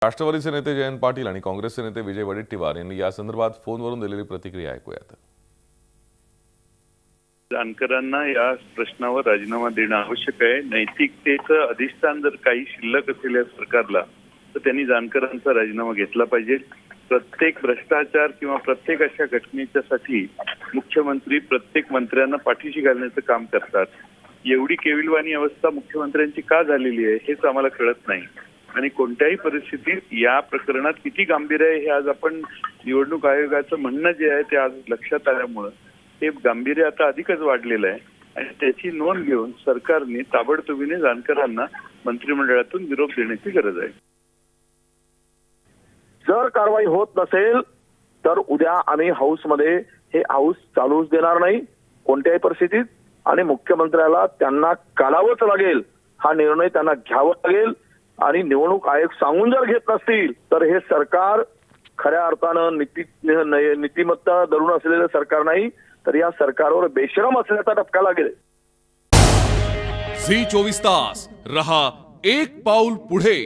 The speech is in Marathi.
राष्ट्रवादीचे नेते जयंत पाटील आणि काँग्रेसचे नेते विजय वडेट्टीवार यांनी या संदर्भात फोनवरून दिलेली प्रतिक्रिया ऐकूयात। जानकरांना या प्रश्नावर राजीनामा देणं आवश्यक आहे। नैतिकतेचं अधिष्ठान जर काही शिल्लक असेल या सरकारला तर त्यांनी जानकरांचा राजीनामा घेतला पाहिजे। प्रत्येक भ्रष्टाचार किंवा प्रत्येक अशा घटनेच्यासाठी मुख्यमंत्री प्रत्येक मंत्र्यांना पाठीशी घालण्याचं काम करतात। एवढी केविलवाणी अवस्था मुख्यमंत्र्यांची का झालेली आहे हेच आम्हाला कळत नाही आणि कोणत्याही परिस्थितीत या प्रकरणात किती गांभीर्य आहे हे आज आपण निवडणूक आयोगाचं म्हणणं जे आहे ते आज लक्षात आल्यामुळे ते गांभीर्य आता अधिकच वाढलेलं आहे आणि त्याची नोंद घेऊन सरकारने ताबडतोबीने जानकरांना मंत्रिमंडळातून निरोप देण्याची गरज आहे। जर कारवाई होत नसेल तर उद्या आम्ही हाऊसमध्ये हे हाऊस चालूच देणार नाही कोणत्याही परिस्थितीत आणि मुख्यमंत्र्याला त्यांना काढावंच लागेल। हा निर्णय त्यांना घ्यावा लागेल आणि निवडणूक आयोग सांगून जर घेत नसतील तर हे सरकार खऱ्या अर्थानं नीतिमत्ता धरून असलेलं सरकार नाही तर या सरकारवर बेशरम असल्याचा ठपका लागेल। झी 24 तास रहा एक पाऊल पुढे।